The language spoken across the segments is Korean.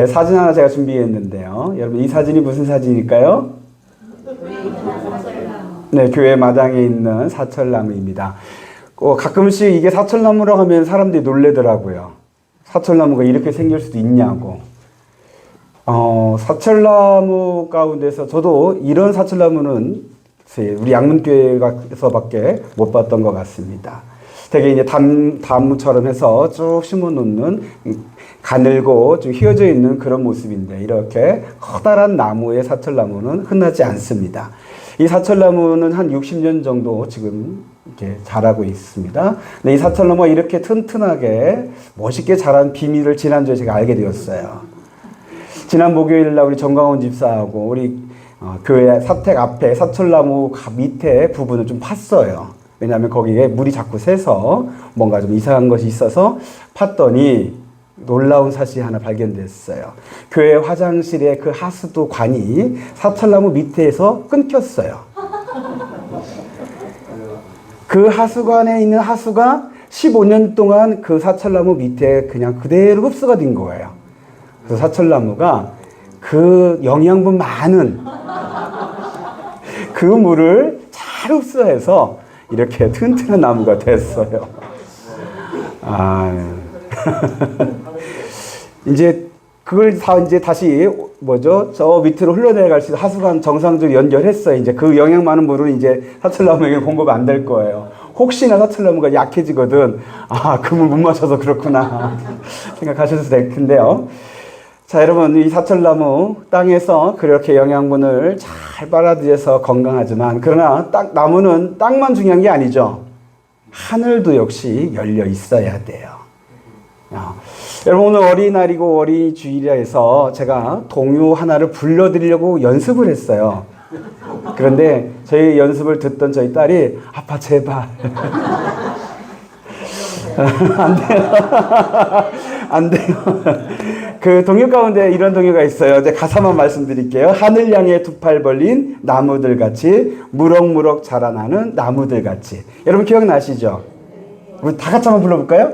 사진 하나 제가 준비했는데요. 여러분 이 사진이 무슨 사진일까요? 네, 교회 마당에 있는 사철나무입니다. 가끔씩 이게 사철나무라고 하면 사람들이 놀래더라고요. 사철나무가 이렇게 생길 수도 있냐고. 사철나무 가운데서 저도 이런 사철나무는 우리 양문교회에서밖에 못 봤던 것 같습니다. 되게 이제 담무처럼 해서 쭉 심어 놓는 가늘고 좀 휘어져 있는 그런 모습인데 이렇게 커다란 나무의 사철나무는 흔하지 않습니다. 이 사철나무는 한 60년 정도 지금 이렇게 자라고 있습니다. 근데 이 사철나무가 이렇게 튼튼하게 멋있게 자란 비밀을 지난주에 제가 알게 되었어요. 지난 목요일 날 우리 정광훈 집사하고 우리 교회 사택 앞에 사철나무 밑에 부분을 좀 팠어요. 왜냐하면 거기에 물이 자꾸 새서 뭔가 좀 이상한 것이 있어서 팠더니 놀라운 사실이 하나 발견됐어요. 교회 화장실의 그 하수도 관이 사철나무 밑에서 끊겼어요. 그 하수관에 있는 하수가 15년 동안 그 사철나무 밑에 그냥 그대로 흡수가 된 거예요. 그래서 사철나무가 그 영양분 많은 그 물을 잘 흡수해서 이렇게 튼튼한 나무가 됐어요. 이제 그걸 이제 다시 저 밑으로 흘러내려갈 수 있는 하수관 정상적으로 연결했어요. 이제 그 영양 많은 물은 이제 사철나무에게 공급 안 될 거예요. 혹시나 사철나무가 약해지거든. 그 물 못 마셔서 그렇구나 생각하셔도 될 텐데요. 자, 여러분, 이 사철나무 땅에서 그렇게 영양분을 잘 빨아들여서 건강하지만 그러나 나무는 땅만 중요한 게 아니죠. 하늘도 역시 열려 있어야 돼요. 여러분, 오늘 어린이날이고 어린이 주일이라 해서 제가 동요 하나를 불러드리려고 연습을 했어요. 그런데 저희 연습을 듣던 저희 딸이 아빠 제발 안 돼요. 안 돼요. 그 동요 가운데 이런 동요가 있어요. 이제 가사만 말씀드릴게요. 하늘 향해 두 팔 벌린 나무들 같이 무럭무럭 자라나는 나무들 같이. 여러분 기억나시죠? 우리 다 같이 한번 불러볼까요?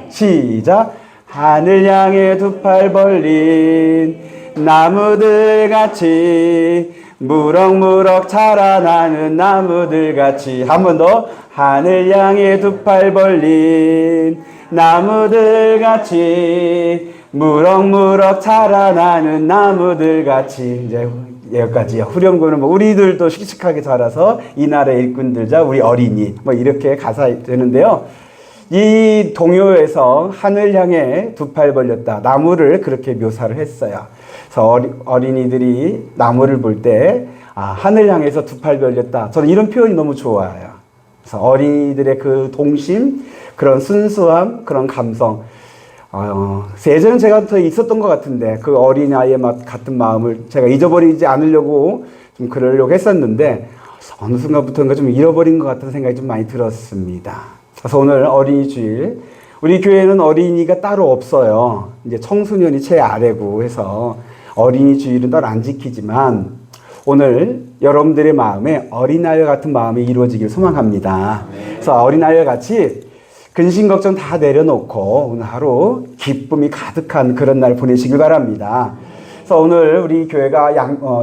시작. 하늘 향해 두 팔 벌린 나무들 같이 무럭무럭 자라나는 나무들 같이. 한 번 더. 하늘 향해 두 팔 벌린 나무들 같이 무럭무럭 자라나는 나무들 같이. 이제 여기까지요. 후렴구는 우리들도 씩씩하게 자라서 이 나라의 일꾼들 자 우리 어린이 이렇게 가사 되는데요. 이 동요에서 하늘 향해 두 팔 벌렸다. 나무를 그렇게 묘사를 했어요. 그래서 어린이들이 나무를 볼 때 하늘 향해서 두 팔 벌렸다. 저는 이런 표현이 너무 좋아요. 그래서 어린이들의 그 동심, 그런 순수함, 그런 감성. 예전엔 제가 더 있었던 것 같은데 그 어린아이의 같은 마음을 제가 잊어버리지 않으려고 좀 그러려고 했었는데 어느 순간부터인가 좀 잃어버린 것 같은 생각이 좀 많이 들었습니다. 그래서 오늘 어린이 주일, 우리 교회는 어린이가 따로 없어요. 이제 청소년이 최아래고 해서 어린이 주일은 따로 안 지키지만 오늘 여러분들의 마음에 어린아이와 같은 마음이 이루어지길 소망합니다. 그래서 어린아이와 같이 근심 걱정 다 내려놓고 오늘 하루 기쁨이 가득한 그런 날 보내시길 바랍니다. 그래서 오늘 우리 교회가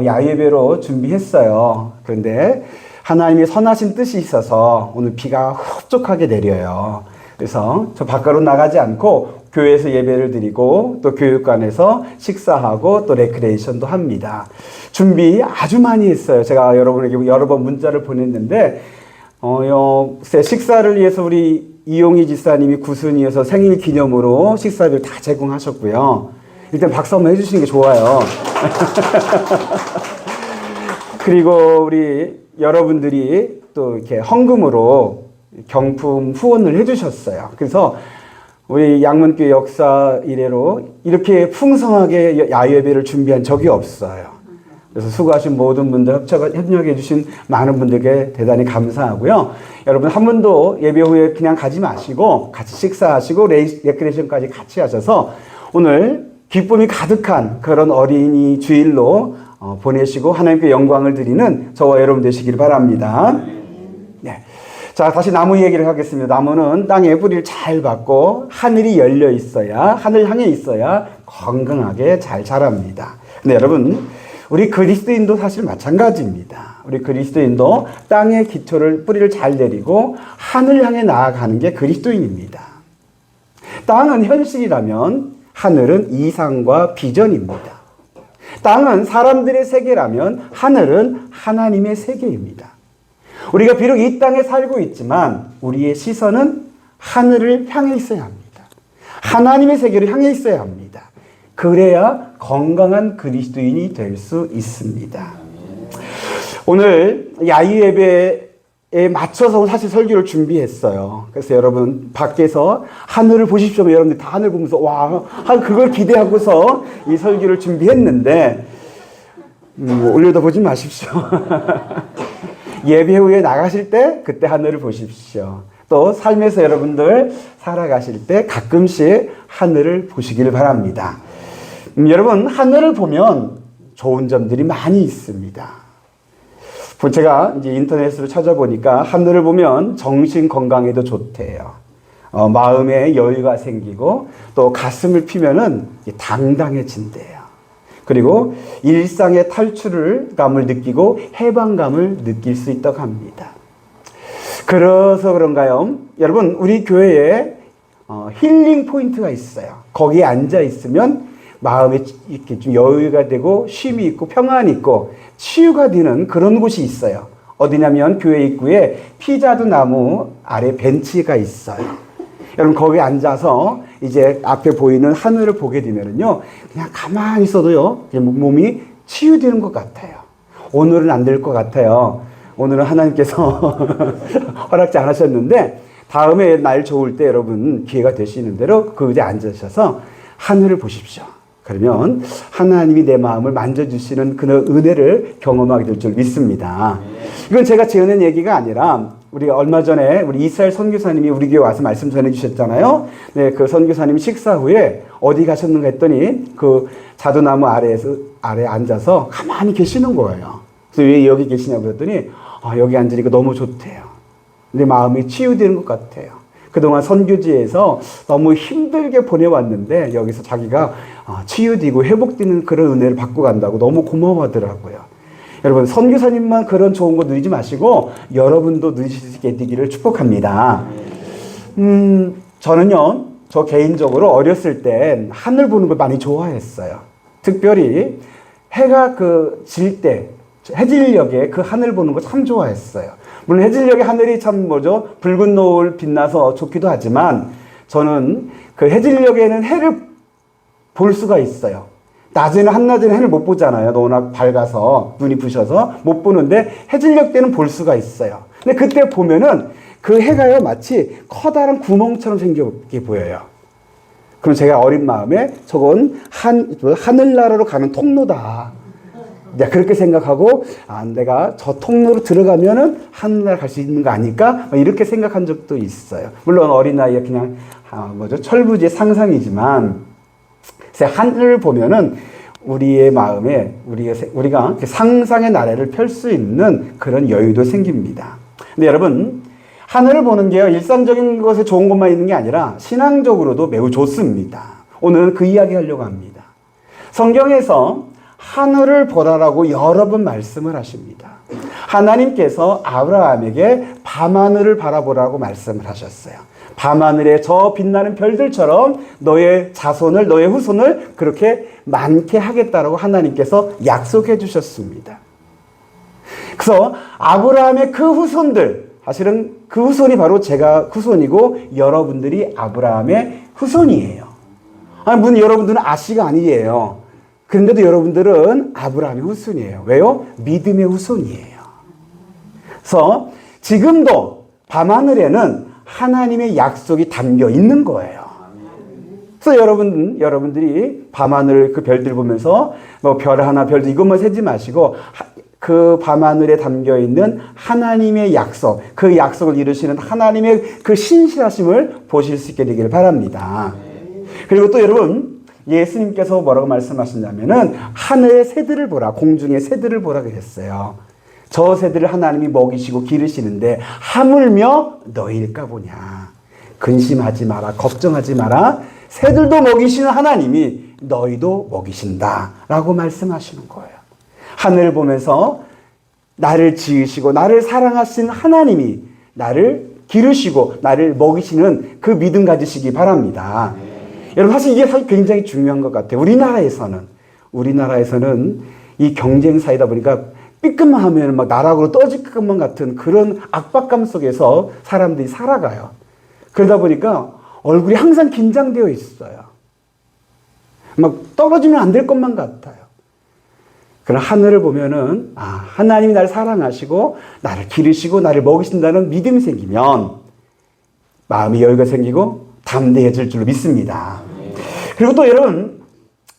야외배로 준비했어요. 그런데 하나님의 선하신 뜻이 있어서 오늘 비가 흡족하게 내려요. 그래서 저 밖으로 나가지 않고 교회에서 예배를 드리고 또 교육관에서 식사하고 또 레크레이션도 합니다. 준비 아주 많이 했어요. 제가 여러분에게 여러 번 문자를 보냈는데 식사를 위해서 우리 이용희 집사님이 구순이어서 생일 기념으로 식사비를 다 제공하셨고요. 일단 박수 한번 해주시는 게 좋아요. 그리고 우리 여러분들이 또 이렇게 헌금으로 경품 후원을 해주셨어요. 그래서 우리 양문교회 역사 이래로 이렇게 풍성하게 야외배를 준비한 적이 없어요. 그래서 수고하신 모든 분들 협력해 주신 많은 분들께 대단히 감사하고요. 여러분 한 번도 예배 후에 그냥 가지 마시고 같이 식사하시고 레크레이션까지 같이 하셔서 오늘 기쁨이 가득한 그런 어린이 주일로 보내시고 하나님께 영광을 드리는 저와 여러분 되시길 바랍니다. 네. 자, 다시 나무 얘기를 하겠습니다. 나무는 땅에 뿌리를 잘 받고 하늘이 열려 있어야, 하늘 향해 있어야 건강하게 잘 자랍니다. 근데 여러분, 우리 그리스도인도 사실 마찬가지입니다. 우리 그리스도인도 땅의 기초를, 뿌리를 잘 내리고 하늘 향해 나아가는 게 그리스도인입니다. 땅은 현실이라면 하늘은 이상과 비전입니다. 땅은 사람들의 세계라면 하늘은 하나님의 세계입니다. 우리가 비록 이 땅에 살고 있지만 우리의 시선은 하늘을 향해 있어야 합니다. 하나님의 세계를 향해 있어야 합니다. 그래야 건강한 그리스도인이 될 수 있습니다. 오늘 야유 예배에 맞춰서 사실 설교를 준비했어요. 그래서 여러분 밖에서 하늘을 보십시오. 여러분들 다 하늘 보면서 와, 그걸 기대하고서 이 설교를 준비했는데 올려다보지 마십시오. 예배 후에 나가실 때 그때 하늘을 보십시오. 또 삶에서 여러분들 살아가실 때 가끔씩 하늘을 보시길 바랍니다. 여러분 하늘을 보면 좋은 점들이 많이 있습니다. 제가 이제 인터넷으로 찾아보니까 하늘을 보면 정신 건강에도 좋대요. 마음에 여유가 생기고 또 가슴을 피면은 당당해진대요. 그리고 일상의 탈출감을 느끼고 해방감을 느낄 수 있다고 합니다. 그래서 그런가요? 여러분, 우리 교회에 힐링 포인트가 있어요. 거기에 앉아 있으면 마음에 이렇게 좀 여유가 되고 쉼이 있고 평안이 있고 치유가 되는 그런 곳이 있어요. 어디냐면 교회 입구에 피자도 나무 아래 벤치가 있어요. 여러분 거기 앉아서 이제 앞에 보이는 하늘을 보게 되면은요, 그냥 가만히 있어도요, 몸이 치유되는 것 같아요. 오늘은 안 될 것 같아요. 오늘은 하나님께서 허락지 않으셨는데, 다음에 날 좋을 때 여러분 기회가 되시는 대로 그 의자에 앉으셔서 하늘을 보십시오. 그러면 하나님이 내 마음을 만져주시는 그런 은혜를 경험하게 될 줄 믿습니다. 이건 제가 지어낸 얘기가 아니라 우리 얼마 전에 우리 이스라엘 선교사님이 우리 교회 와서 말씀 전해주셨잖아요. 네, 그 선교사님이 식사 후에 어디 가셨는가 했더니 그 자두나무 아래에 앉아서 가만히 계시는 거예요. 그래서 왜 여기 계시냐고 그랬더니 여기 앉으니까 너무 좋대요. 내 마음이 치유되는 것 같아요. 그동안 선교지에서 너무 힘들게 보내왔는데 여기서 자기가 치유되고 회복되는 그런 은혜를 받고 간다고 너무 고마워하더라고요. 여러분 선교사님만 그런 좋은 거 누리지 마시고 여러분도 누리실 수 있게 되기를 축복합니다. 저는요, 저 개인적으로 어렸을 땐 하늘 보는 걸 많이 좋아했어요. 특별히 해가 질 때 해질녘에 그 하늘 보는 거 참 좋아했어요. 물론 해질녘에 하늘이 참 붉은 노을 빛나서 좋기도 하지만 저는 그 해질녘에는 해를 볼 수가 있어요. 낮에는 한낮에는 해를 못 보잖아요. 워낙 밝아서 눈이 부셔서 못 보는데 해질녘 때는 볼 수가 있어요. 근데 그때 보면은 그 해가요 마치 커다란 구멍처럼 생겨게 보여요. 그럼 제가 어린 마음에 저건 하늘나라로 가는 통로다. 그렇게 생각하고 내가 저 통로로 들어가면은 하늘나라 갈 수 있는 거 아닐까? 이렇게 생각한 적도 있어요. 물론 어린 나이에 그냥 철부지의 상상이지만 하늘을 보면은 우리의 마음에 우리가 상상의 나래를 펼 수 있는 그런 여유도 생깁니다. 근데 여러분 하늘을 보는 게요 일상적인 것에 좋은 것만 있는 게 아니라 신앙적으로도 매우 좋습니다. 오늘은 그 이야기 하려고 합니다. 성경에서 하늘을 보라라고 여러 번 말씀을 하십니다. 하나님께서 아브라함에게 밤하늘을 바라보라고 말씀을 하셨어요. 밤하늘에 저 빛나는 별들처럼 너의 자손을, 너의 후손을 그렇게 많게 하겠다라고 하나님께서 약속해 주셨습니다. 그래서 아브라함의 그 후손들, 사실은 그 후손이 바로 제가 후손이고 여러분들이 아브라함의 후손이에요. 물론 여러분들은 아씨가 아니에요. 그런데도 여러분들은 아브라함의 후손이에요. 왜요? 믿음의 후손이에요. 그래서 지금도 밤하늘에는 하나님의 약속이 담겨 있는 거예요. 그래서 여러분들이 밤하늘 그 별들 보면서 별 하나 별도 이것만 세지 마시고 그 밤하늘에 담겨 있는 하나님의 약속, 그 약속을 이루시는 하나님의 그 신실하심을 보실 수 있게 되기를 바랍니다. 그리고 또 여러분 예수님께서 뭐라고 말씀하셨냐면은 하늘의 새들을 보라, 공중의 새들을 보라 그랬어요. 저 새들을 하나님이 먹이시고 기르시는데 하물며 너희일까 보냐. 근심하지 마라. 걱정하지 마라. 새들도 먹이시는 하나님이 너희도 먹이신다 라고 말씀하시는 거예요. 하늘을 보면서 나를 지으시고 나를 사랑하신 하나님이 나를 기르시고 나를 먹이시는 그 믿음 가지시기 바랍니다. 여러분, 사실 이게 사실 굉장히 중요한 것 같아요. 우리나라에서는 이 경쟁 사회다 보니까 삐끗만 하면 막 나락으로 떨어질 것만 같은 그런 압박감 속에서 사람들이 살아가요. 그러다 보니까 얼굴이 항상 긴장되어 있어요. 막 떨어지면 안 될 것만 같아요. 그러나 하늘을 보면은 하나님이 나를 사랑하시고 나를 기르시고 나를 먹이신다는 믿음이 생기면 마음이 여유가 생기고 담대해질 줄로 믿습니다. 그리고 또 여러분,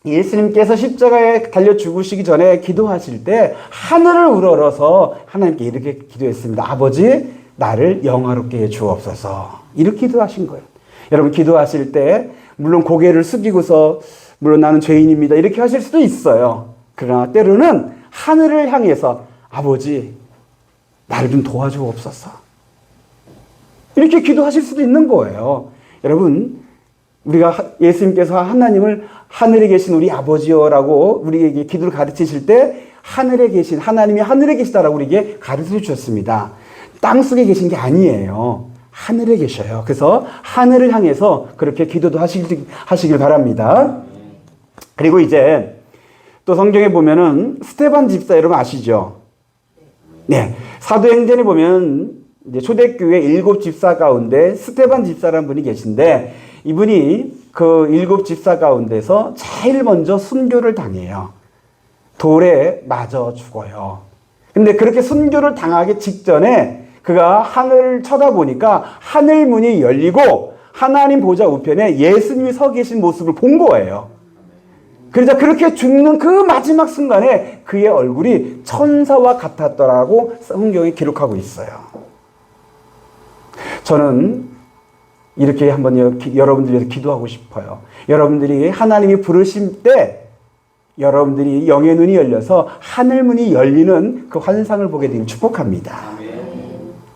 예수님께서 십자가에 달려 죽으시기 전에 기도하실 때 하늘을 우러러서 하나님께 이렇게 기도했습니다. 아버지, 나를 영화롭게 해 주옵소서. 이렇게 기도하신 거예요. 여러분, 기도하실 때 물론 고개를 숙이고서 물론 나는 죄인입니다 이렇게 하실 수도 있어요. 그러나 때로는 하늘을 향해서 아버지, 나를 좀 도와주옵소서. 이렇게 기도하실 수도 있는 거예요. 여러분, 우리가 예수님께서 하나님을 하늘에 계신 우리 아버지여라고 우리에게 기도를 가르치실 때 하늘에 계신 하나님이 하늘에 계시다라고 우리에게 가르쳐 주셨습니다. 땅 속에 계신 게 아니에요. 하늘에 계셔요. 그래서 하늘을 향해서 그렇게 기도도 하시길 바랍니다. 그리고 이제 또 성경에 보면은 스데반 집사 여러분 아시죠? 네. 사도행전에 보면 이제 초대교회 7 집사 가운데 스데반 집사라는 분이 계신데 이분이 그 7 집사 가운데서 제일 먼저 순교를 당해요. 돌에 맞아 죽어요. 근데 그렇게 순교를 당하기 직전에 그가 하늘을 쳐다보니까 하늘 문이 열리고 하나님 보좌 우편에 예수님이 서 계신 모습을 본 거예요. 그러자 그렇게 죽는 그 마지막 순간에 그의 얼굴이 천사와 같았더라고 성경에 기록하고 있어요. 저는 이렇게 한번 여러분들 위해서 기도하고 싶어요. 여러분들이 하나님이 부르실 때 여러분들이 영의 눈이 열려서 하늘 문이 열리는 그 환상을 보게 되길 축복합니다.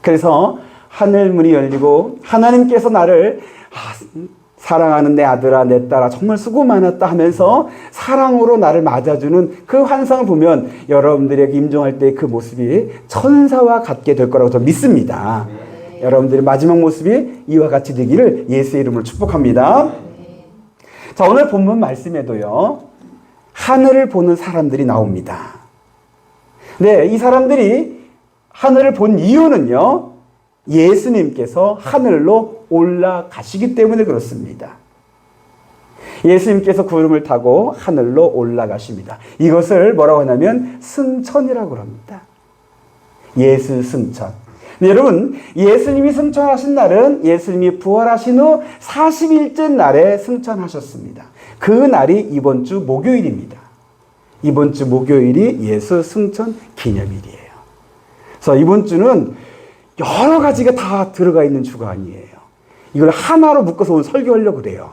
그래서 하늘 문이 열리고 하나님께서 나를 사랑하는 내 아들아 내 딸아 정말 수고 많았다 하면서 사랑으로 나를 맞아주는 그 환상을 보면 여러분들에게 임종할 때 그 모습이 천사와 같게 될 거라고 저는 믿습니다. 여러분들의 마지막 모습이 이와 같이 되기를 예수의 이름으로 축복합니다. 자, 오늘 본문 말씀에도요 하늘을 보는 사람들이 나옵니다. 네, 이 사람들이 하늘을 본 이유는요 예수님께서 하늘로 올라가시기 때문에 그렇습니다. 예수님께서 구름을 타고 하늘로 올라가십니다. 이것을 뭐라고 하냐면 승천이라고 합니다. 예수 승천. 네, 여러분, 예수님이 승천하신 날은 예수님이 부활하신 후 40일째 날에 승천하셨습니다. 그 날이 이번 주 목요일입니다. 이번 주 목요일이 예수 승천 기념일이에요. 그래서 이번 주는 여러 가지가 다 들어가 있는 주가 아니에요. 이걸 하나로 묶어서 오늘 설교하려고 그래요.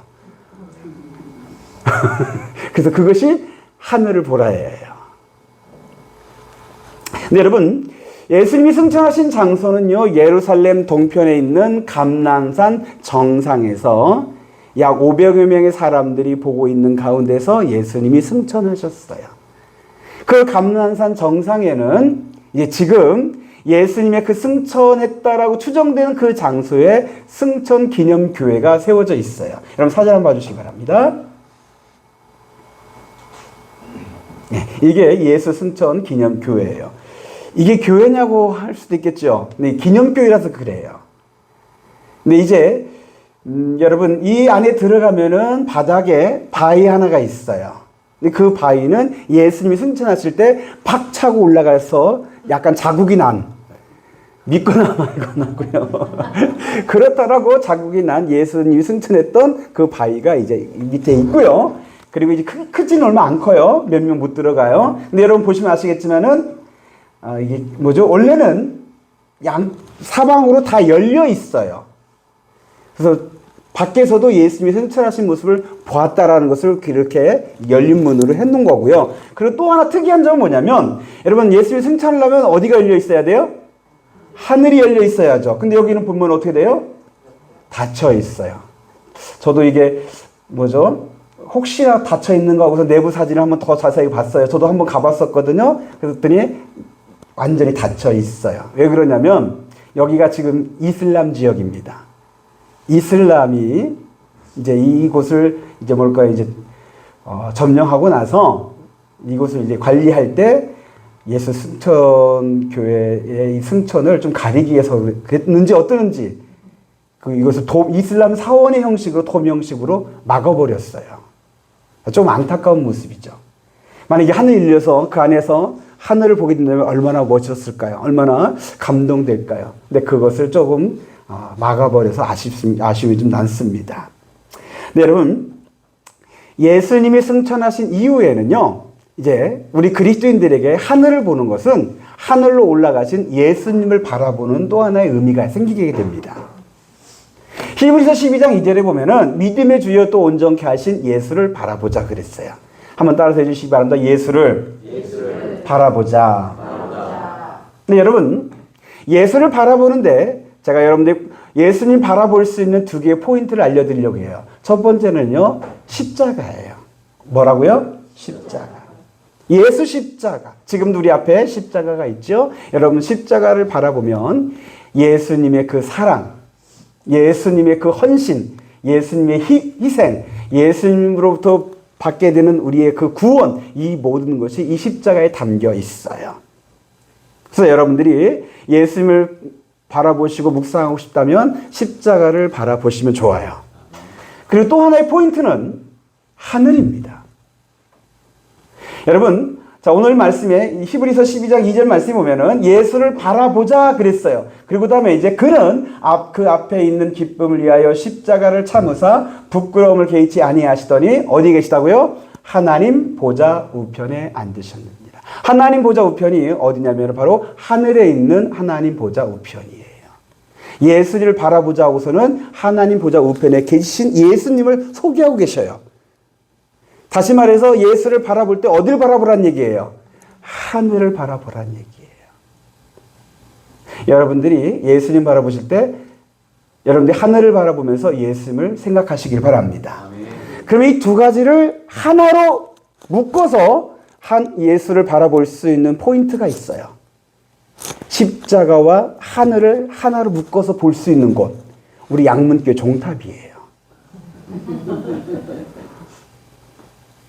그래서 그것이 하늘을 보라예요. 근데 여러분, 예수님이 승천하신 장소는요, 예루살렘 동편에 있는 감난산 정상에서 약 500여 명의 사람들이 보고 있는 가운데서 예수님이 승천하셨어요. 그 감난산 정상에는 이제 지금 예수님의 그 승천했다라고 추정되는 그 장소에 승천 기념교회가 세워져 있어요. 여러분 사진 한번 봐주시기 바랍니다. 네, 이게 예수 승천 기념교회예요. 이게 교회냐고 할 수도 있겠죠. 네, 기념교회라서 그래요. 근데 이제 여러분 이 안에 들어가면은 바닥에 바위 하나가 있어요. 근데 그 바위는 예수님이 승천하실 때 팍 차고 올라가서 약간 자국이 난, 믿거나 말거나고요. 그렇다라고 자국이 난 예수님이 승천했던 그 바위가 이제 밑에 있고요. 그리고 이제 크지는 얼마 안 커요. 몇 명 못 들어가요. 근데 여러분 보시면 아시겠지만은 이게 뭐죠? 원래는 양 사방으로 다 열려 있어요. 그래서 밖에서도 예수님이 승천하신 모습을 보았다라는 것을 이렇게 열린 문으로 해놓은 거고요. 그리고 또 하나 특이한 점은 뭐냐면, 여러분 예수님이 승천하려면 어디가 열려 있어야 돼요? 하늘이 열려 있어야죠. 근데 여기는 보면 어떻게 돼요? 닫혀 있어요. 저도 이게 뭐죠? 혹시나 닫혀 있는가 하고서 내부 사진을 한번 더 자세히 봤어요. 저도 한번 가봤었거든요. 그랬더니 완전히 닫혀 있어요. 왜 그러냐면 여기가 지금 이슬람 지역입니다. 이슬람이 이제 이곳을 이제 뭘까요? 이제 점령하고 나서 이곳을 이제 관리할 때 예수 승천 교회의 이 승천을 좀 가리기 위해서 그랬는지 어떠는지 이것을 이슬람 사원의 형식으로 도미 형식으로 막아버렸어요. 좀 안타까운 모습이죠. 만약에 하늘이 열려서 그 안에서 하늘을 보게 된다면 얼마나 멋졌을까요? 얼마나 감동될까요? 근데 그것을 조금 막아버려서 아쉬움이 좀 남습니다. 네, 여러분 예수님이 승천하신 이후에는요, 이제 우리 그리스도인들에게 하늘을 보는 것은 하늘로 올라가신 예수님을 바라보는 또 하나의 의미가 생기게 됩니다. 히브리서 12장 2절에 보면은 믿음의 주여 또 온전케 하신 예수를 바라보자 그랬어요. 한번 따라서 해주시기 바랍니다. 예수를 바라보자. 네, 여러분 예수를 바라보는데 제가 여러분들 예수님 바라볼 수 있는 두 개의 포인트를 알려드리려고 해요. 첫 번째는요, 십자가예요. 뭐라고요? 십자가. 예수 십자가. 지금도 우리 앞에 십자가가 있죠. 여러분 십자가를 바라보면 예수님의 그 사랑, 예수님의 그 헌신, 예수님의 희생, 예수님으로부터 받게 되는 우리의 그 구원, 이 모든 것이 이 십자가에 담겨 있어요. 그래서 여러분들이 예수님을 바라보시고 묵상하고 싶다면 십자가를 바라보시면 좋아요. 그리고 또 하나의 포인트는 하늘입니다. 여러분, 자, 오늘 말씀에 히브리서 12장 2절 말씀에 보면은 예수를 바라보자 그랬어요. 그리고 다음에 이제 그는 그 앞에 있는 기쁨을 위하여 십자가를 참으사 부끄러움을 개의치 아니하시더니 어디 계시다고요? 하나님 보좌 우편에 앉으셨느니라. 하나님 보좌 우편이 어디냐면 바로 하늘에 있는 하나님 보좌 우편이에요. 예수를 바라보자 하고서는 하나님 보좌 우편에 계신 예수님을 소개하고 계셔요. 다시 말해서 예수를 바라볼 때 어딜 바라보란 얘기예요? 하늘을 바라보란 얘기예요. 여러분들이 예수님 바라보실 때 여러분들이 하늘을 바라보면서 예수님을 생각하시길 바랍니다. 그러면 이 두 가지를 하나로 묶어서 한 예수를 바라볼 수 있는 포인트가 있어요. 십자가와 하늘을 하나로 묶어서 볼 수 있는 곳, 우리 양문교회 종탑이에요.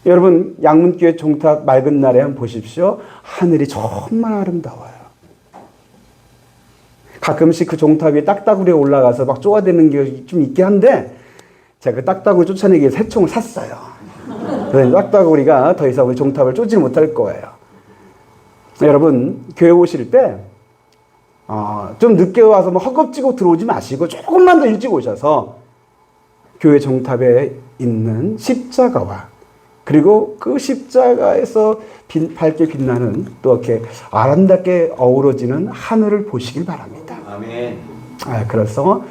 여러분 양문교회 종탑 맑은 날에 한번 보십시오. 하늘이 정말 아름다워요. 가끔씩 그 종탑 위에 딱따구리에 올라가서 막 쪼아대는 게 좀 있긴 한데 제가 그 딱따구리 쫓아내기 위해 새총을 샀어요. 그래서 딱따구리가 더 이상 우리 종탑을 쫓지 못할 거예요. 여러분 교회 오실 때 좀 늦게 와서 뭐 허겁지겁 들어오지 마시고 조금만 더 일찍 오셔서 교회 종탑에 있는 십자가와 그리고 그 십자가에서 밝게 빛나는 또 이렇게 아름답게 어우러지는 하늘을 보시길 바랍니다. 아멘. 그래서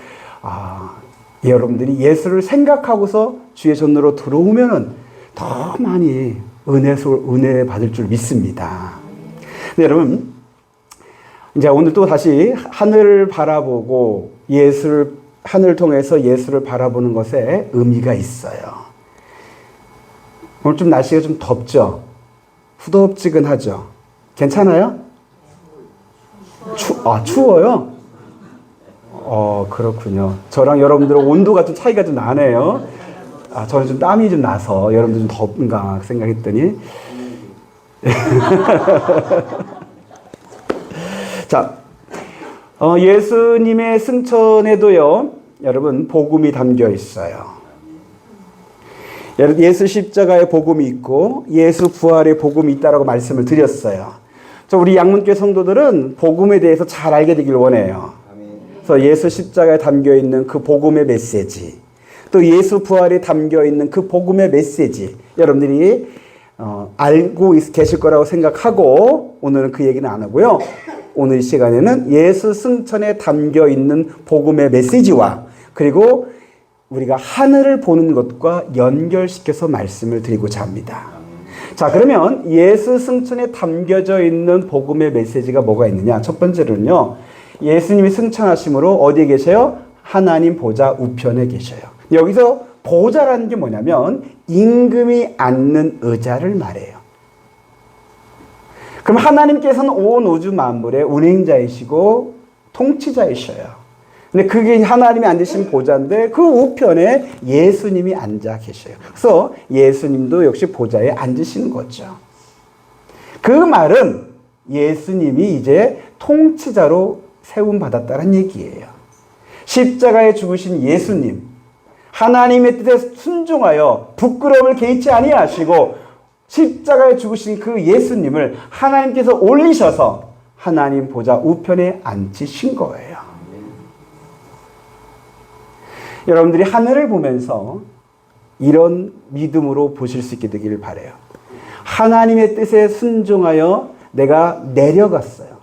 여러분들이 예수를 생각하고서 주의 전으로 들어오면은 더 많이 은혜 받을 줄 믿습니다. 네, 여러분 이제 오늘 또 다시 하늘을 바라보고 하늘을 통해서 예수를 바라보는 것에 의미가 있어요. 오늘 좀 날씨가 좀 덥죠? 후덥지근하죠? 괜찮아요? 추워요? 그렇군요. 저랑 여러분들은 온도가 좀 차이가 좀 나네요. 저는 좀 땀이 좀 나서 여러분들 좀 덥은가 생각했더니. 자, 예수님의 승천에도요, 여러분, 복음이 담겨 있어요. 예수 십자가의 복음이 있고 예수 부활의 복음이 있다라고 말씀을 드렸어요. 우리 양문교회 성도들은 복음에 대해서 잘 알게 되길 원해요. 그래서 예수 십자가에 담겨 있는 그 복음의 메시지, 또 예수 부활에 담겨 있는 그 복음의 메시지, 여러분들이 알고 계실 거라고 생각하고 오늘은 그 얘기는 안 하고요. 오늘 이 시간에는 예수 승천에 담겨 있는 복음의 메시지와 그리고 우리가 하늘을 보는 것과 연결시켜서 말씀을 드리고자 합니다. 자, 그러면 예수 승천에 담겨져 있는 복음의 메시지가 뭐가 있느냐? 첫 번째로는요, 예수님이 승천하심으로 어디에 계셔요? 하나님 보좌 우편에 계셔요. 여기서 보좌라는 게 뭐냐면 임금이 앉는 의자를 말해요. 그럼 하나님께서는 온 우주 만물의 운행자이시고 통치자이셔요. 근데 그게 하나님이 앉으신 보좌인데 그 우편에 예수님이 앉아 계셔요. 그래서 예수님도 역시 보좌에 앉으시는 거죠. 그 말은 예수님이 이제 통치자로 세움받았다는 얘기예요. 십자가에 죽으신 예수님, 하나님의 뜻에 순종하여 부끄러움을 개의치 아니하시고 십자가에 죽으신 그 예수님을 하나님께서 올리셔서 하나님 보좌 우편에 앉히신 거예요. 여러분들이 하늘을 보면서 이런 믿음으로 보실 수 있게 되기를 바라요. 하나님의 뜻에 순종하여 내가 내려갔어요.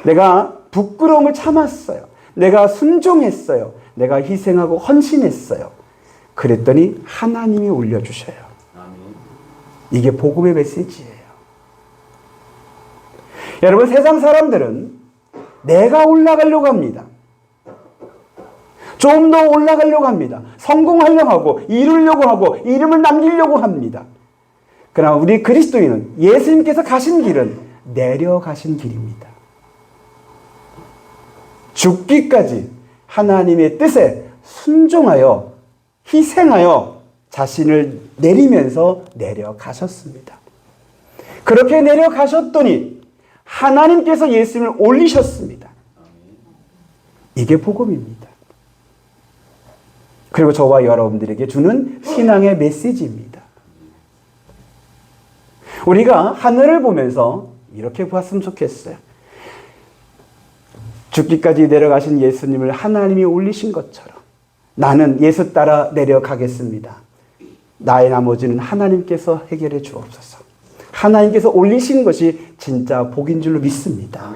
내가 부끄러움을 참았어요. 내가 순종했어요. 내가 희생하고 헌신했어요. 그랬더니 하나님이 올려주셔요. 이게 복음의 메시지예요. 여러분, 세상 사람들은 내가 올라가려고 합니다. 좀 더 올라가려고 합니다. 성공하려고 하고 이루려고 하고 이름을 남기려고 합니다. 그러나 우리 그리스도인은 예수님께서 가신 길은 내려가신 길입니다. 죽기까지 하나님의 뜻에 순종하여 희생하여 자신을 내리면서 내려가셨습니다. 그렇게 내려가셨더니 하나님께서 예수님을 올리셨습니다. 이게 복음입니다. 그리고 저와 여러분들에게 주는 신앙의 메시지입니다. 우리가 하늘을 보면서 이렇게 보았으면 좋겠어요. 죽기까지 내려가신 예수님을 하나님이 올리신 것처럼 나는 예수 따라 내려가겠습니다. 나의 나머지는 하나님께서 해결해 주옵소서. 하나님께서 올리신 것이 진짜 복인 줄로 믿습니다.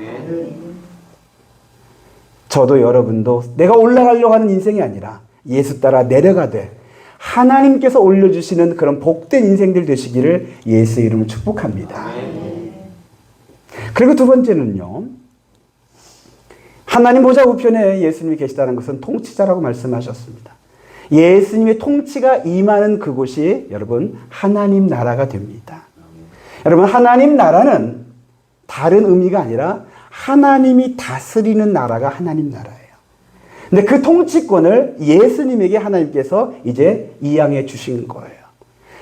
저도 여러분도 내가 올라가려고 하는 인생이 아니라 예수 따라 내려가되 하나님께서 올려주시는 그런 복된 인생들 되시기를 예수의 이름으로 축복합니다. 그리고 두 번째는요, 하나님 보좌 우편에 예수님이 계시다는 것은 통치자라고 말씀하셨습니다. 예수님의 통치가 임하는 그곳이 여러분 하나님 나라가 됩니다. 여러분, 하나님 나라는 다른 의미가 아니라 하나님이 다스리는 나라가 하나님 나라예요. 근데 그 통치권을 예수님에게 하나님께서 이제 이양해 주신 거예요.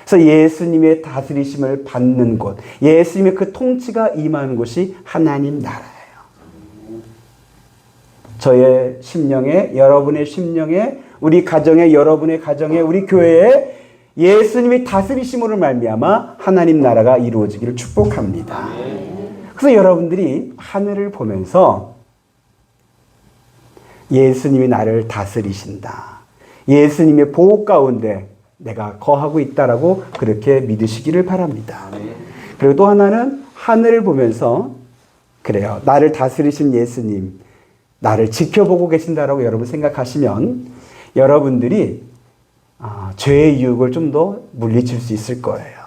그래서 예수님의 다스리심을 받는 곳, 예수님의 그 통치가 임하는 곳이 하나님 나라예요. 저의 심령에, 여러분의 심령에, 우리 가정에, 여러분의 가정에, 우리 교회에 예수님이 다스리심으로 말미암아 하나님 나라가 이루어지기를 축복합니다. 그래서 여러분들이 하늘을 보면서 예수님이 나를 다스리신다. 예수님의 보호 가운데 내가 거하고 있다라고 그렇게 믿으시기를 바랍니다. 그리고 또 하나는 하늘을 보면서 그래요. 나를 다스리신 예수님, 나를 지켜보고 계신다라고 여러분 생각하시면 여러분들이 죄의 유혹을 좀 더 물리칠 수 있을 거예요.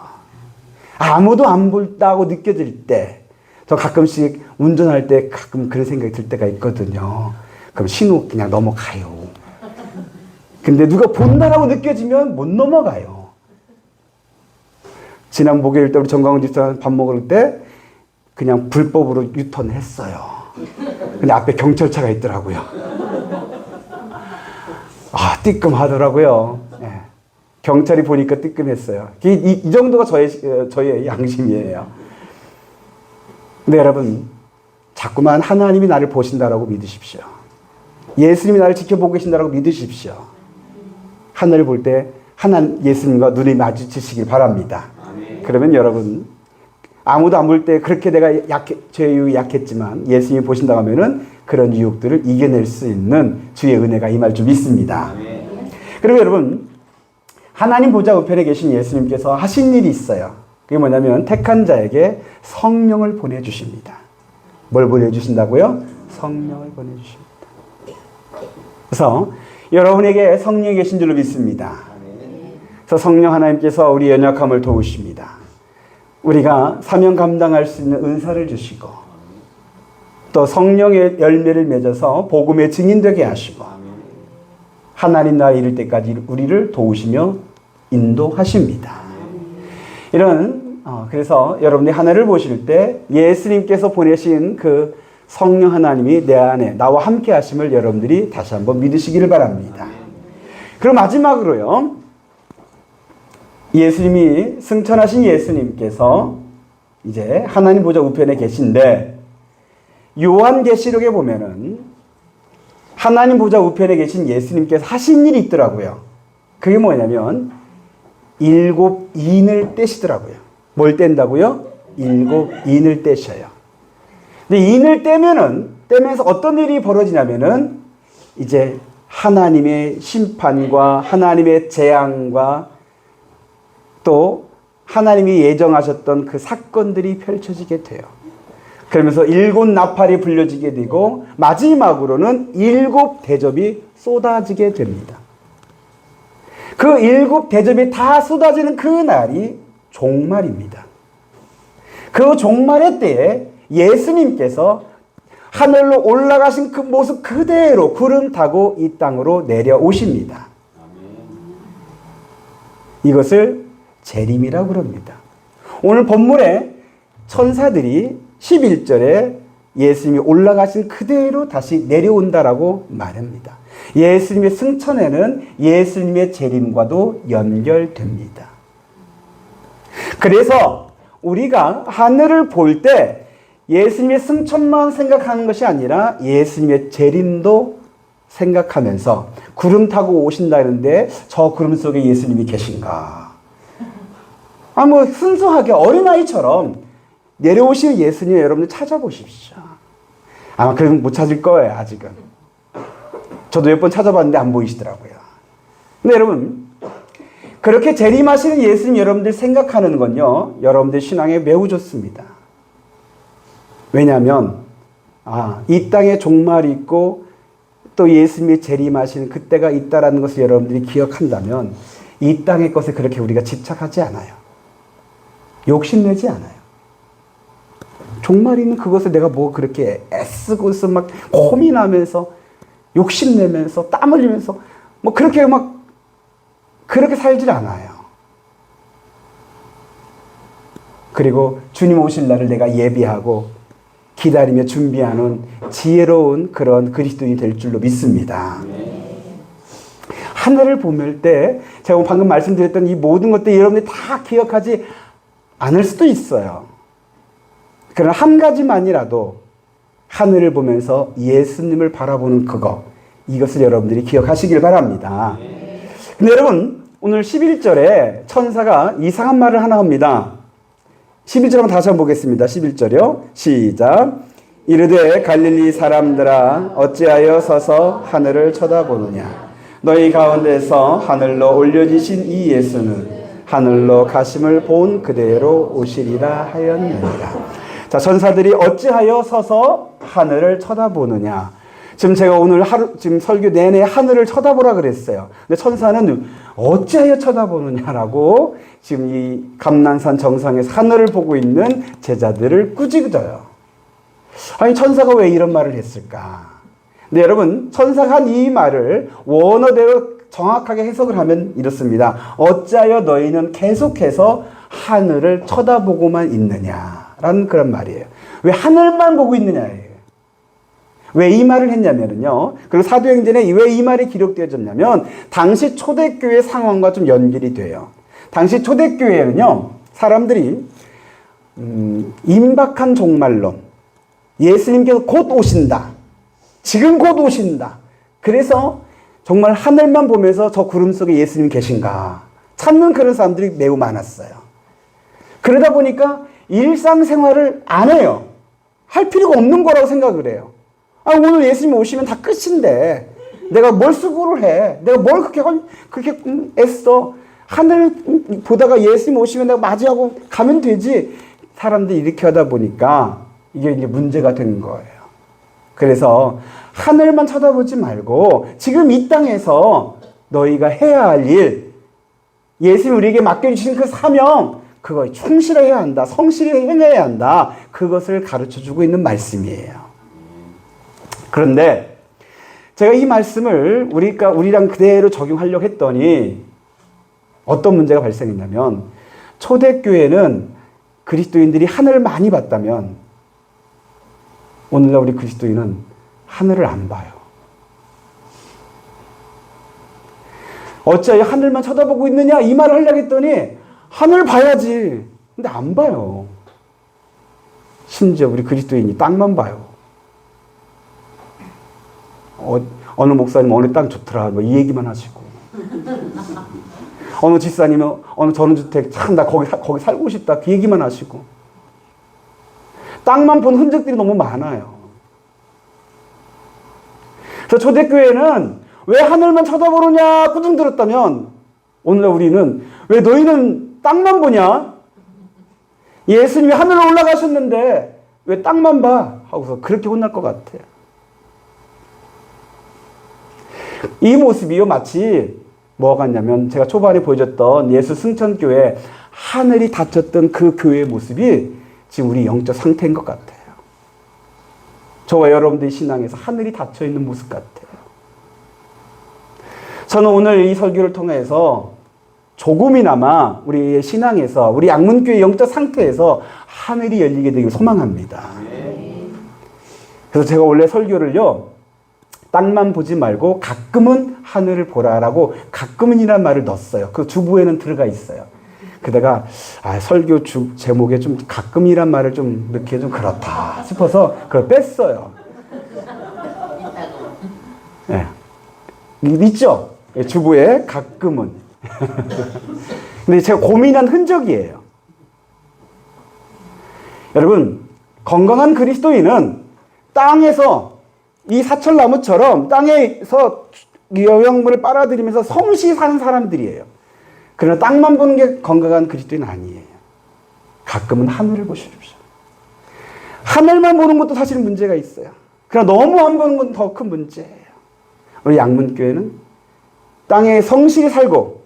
아무도 안 본다고 느껴질 때, 저 가끔씩 운전할 때 가끔 그런 생각이 들 때가 있거든요. 그럼 신호 그냥 넘어가요. 근데 누가 본다라고 느껴지면 못 넘어가요. 지난 목요일 때 우리 정광훈 집사람 밥 먹을 때 그냥 불법으로 유턴을 했어요. 근데 앞에 경찰차가 있더라고요. 뜨끔하더라고요. 네. 경찰이 보니까 뜨끔했어요. 이 정도가 저의 양심이에요. 근데 여러분, 자꾸만 하나님이 나를 보신다라고 믿으십시오. 예수님이 나를 지켜보고 계신다라고 믿으십시오. 하늘을 볼 때 예수님과 눈이 마주치시길 바랍니다. 그러면 여러분, 아무도 안 볼 때 그렇게 내가 죄의 유혹이 약했지만 예수님이 보신다고 하면은 그런 유혹들을 이겨낼 수 있는 주의 은혜가 임할 줄 믿습니다. 그리고 여러분, 하나님 보좌 우편에 계신 예수님께서 하신 일이 있어요. 그게 뭐냐면 택한 자에게 성령을 보내주십니다. 뭘 보내주신다고요? 성령을 보내주십니다. 그래서 여러분에게 성령이 계신 줄로 믿습니다. 그래서 성령 하나님께서 우리 연약함을 도우십니다. 우리가 사명 감당할 수 있는 은사를 주시고 또 성령의 열매를 맺어서 복음의 증인되게 하시고 하나님 나라에 이를 때까지 우리를 도우시며 인도하십니다. 그래서 여러분이 하늘을 보실 때 예수님께서 보내신 그 성령 하나님이 내 안에 나와 함께 하심을 여러분들이 다시 한번 믿으시기를 바랍니다. 그럼 마지막으로요. 예수님이 승천하신 예수님께서 이제 하나님 보좌 우편에 계신데 요한계시록에 보면은 하나님 보좌 우편에 계신 예수님께서 하신 일이 있더라고요. 그게 뭐냐면 7 인을 떼시더라고요. 뭘 뗀다고요? 7 인을 떼셔요. 근데 인을 떼면서 어떤 일이 벌어지냐면은 이제 하나님의 심판과 하나님의 재앙과 또 하나님이 예정하셨던 그 사건들이 펼쳐지게 돼요. 그러면서 7 나팔이 불려지게 되고 마지막으로는 7 대접이 쏟아지게 됩니다. 그 7 대접이 다 쏟아지는 그 날이 종말입니다. 그 종말의 때에 예수님께서 하늘로 올라가신 그 모습 그대로 구름 타고 이 땅으로 내려오십니다. 이것을 재림이라고 그럽니다. 오늘 본문에 천사들이 11절에 예수님이 올라가신 그대로 다시 내려온다라고 말합니다. 예수님의 승천에는 예수님의 재림과도 연결됩니다. 그래서 우리가 하늘을 볼 때 예수님의 승천만 생각하는 것이 아니라 예수님의 재림도 생각하면서 구름 타고 오신다는데 저 구름 속에 예수님이 계신가? 순수하게 어린아이처럼 내려오시는 예수님 여러분들 찾아보십시오. 아마 그럼 못 찾을 거예요, 아직은. 저도 몇 번 찾아봤는데 안 보이시더라고요. 근데 여러분, 그렇게 재림하시는 예수님 여러분들 생각하는 건요, 여러분들 신앙에 매우 좋습니다. 왜냐하면, 이 땅에 종말이 있고, 또 예수님이 재림하시는 그때가 있다라는 것을 여러분들이 기억한다면, 이 땅의 것에 그렇게 우리가 집착하지 않아요. 욕심내지 않아요. 종말이 있는 그것을 내가 뭐 그렇게 애쓰고서 막 고민하면서, 욕심내면서, 땀 흘리면서, 그렇게 살질 않아요. 그리고 주님 오실 날을 내가 예비하고 기다리며 준비하는 지혜로운 그런 그리스도인이 될 줄로 믿습니다. 하늘을 보면 때 제가 방금 말씀드렸던 이 모든 것들 여러분들이 다 기억하지 않을 수도 있어요. 그러나 한 가지만이라도 하늘을 보면서 예수님을 바라보는 이것을 여러분들이 기억하시길 바랍니다. 근데 여러분, 오늘 11절에 천사가 이상한 말을 하나 합니다. 11절 한번 다시 한번 보겠습니다. 11절이요. 시작. 이르되 갈릴리 사람들아 어찌하여 서서 하늘을 쳐다보느냐. 너희 가운데서 하늘로 올려지신 이 예수는 하늘로 가심을 본 그대로 오시리라 하였느니라. 자, 천사들이 어찌하여 서서 하늘을 쳐다보느냐. 지금 제가 오늘 지금 설교 내내 하늘을 쳐다보라 그랬어요. 근데 천사는 어찌하여 쳐다보느냐라고 지금 이 감난산 정상에서 하늘을 보고 있는 제자들을 꾸짖어요. 아니, 천사가 왜 이런 말을 했을까? 근데 여러분, 천사가 한 이 말을 원어대로 정확하게 해석을 하면 이렇습니다. 어찌하여 너희는 계속해서 하늘을 쳐다보고만 있느냐라는 그런 말이에요. 왜 하늘만 보고 있느냐예요. 왜 이 말을 했냐면요. 그리고 사도행전에 왜 이 말이 기록되어졌냐면 당시 초대교회 상황과 좀 연결이 돼요. 당시 초대교회는요, 사람들이 임박한 종말론, 예수님께서 곧 오신다. 지금 곧 오신다. 그래서 정말 하늘만 보면서 저 구름 속에 예수님 계신가 찾는 그런 사람들이 매우 많았어요. 그러다 보니까 일상생활을 안 해요. 할 필요가 없는 거라고 생각을 해요. 오늘 예수님 오시면 다 끝인데 내가 뭘 수고를 해? 내가 뭘 그렇게 애써? 하늘 보다가 예수님 오시면 내가 맞이하고 가면 되지. 사람들이 이렇게 하다 보니까 이게 이제 문제가 되는 거예요. 그래서 하늘만 쳐다보지 말고 지금 이 땅에서 너희가 해야 할 일, 예수님이 우리에게 맡겨주신 그 사명, 그거에 충실해야 한다. 성실히 행해야 한다. 그것을 가르쳐주고 있는 말씀이에요. 그런데 제가 이 말씀을 우리랑 그대로 적용하려고 했더니 어떤 문제가 발생했냐면, 초대교회는 그리스도인들이 하늘을 많이 봤다면 오늘날 우리 그리스도인은 하늘을 안 봐요. 어찌하여 하늘만 쳐다보고 있느냐 이 말을 하려고 했더니 하늘 봐야지. 근데 안 봐요. 심지어 우리 그리스도인이 땅만 봐요. 어느 목사님 어느 땅 좋더라 뭐 이 얘기만 하시고, 어느 집사님은 어느 전원주택 참 나 거기 살고 싶다 그 얘기만 하시고, 땅만 본 흔적들이 너무 많아요. 그래서 초대교회는 왜 하늘만 쳐다보느냐 꾸중 들었다면, 오늘날 우리는 왜 너희는 땅만 보냐? 예수님이 하늘로 올라가셨는데 왜 땅만 봐? 하고서 그렇게 혼날 것 같아요. 이 모습이요 마치 뭐가 같냐면, 제가 초반에 보여줬던 예수 승천교회 하늘이 닫혔던 그 교회의 모습이 지금 우리 영적 상태인 것 같아요. 저와 여러분들의 신앙에서 하늘이 닫혀있는 모습 같아요. 저는 오늘 이 설교를 통해서 조금이나마 우리의 신앙에서, 우리 양문교회 영적 상태에서 하늘이 열리게 되길 소망합니다. 그래서 제가 원래 설교를요, 땅만 보지 말고 가끔은 하늘을 보라라고 가끔은이라는 말을 넣었어요. 그 주부에는 들어가 있어요. 그다가 설교 제목에 좀 가끔이란 말을 좀 넣기에 좀 그렇다 싶어서 그걸 뺐어요. 네. 있죠? 주부에 가끔은. 근데 제가 고민한 흔적이에요. 여러분, 건강한 그리스도인은 땅에서 이 사철나무처럼 땅에서 영양분을 빨아들이면서 성실히 사는 사람들이에요. 그러나 땅만 보는 게 건강한 그리스도인 아니에요. 가끔은 하늘을 보십시오. 하늘만 보는 것도 사실 문제가 있어요. 그러나 너무 안 보는 건 더 큰 문제예요. 우리 양문교회는 땅에 성실히 살고,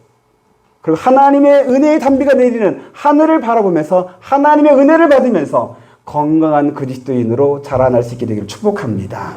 그리고 하나님의 은혜의 단비가 내리는 하늘을 바라보면서 하나님의 은혜를 받으면서 건강한 그리스도인으로 자라날 수 있게 되기를 축복합니다.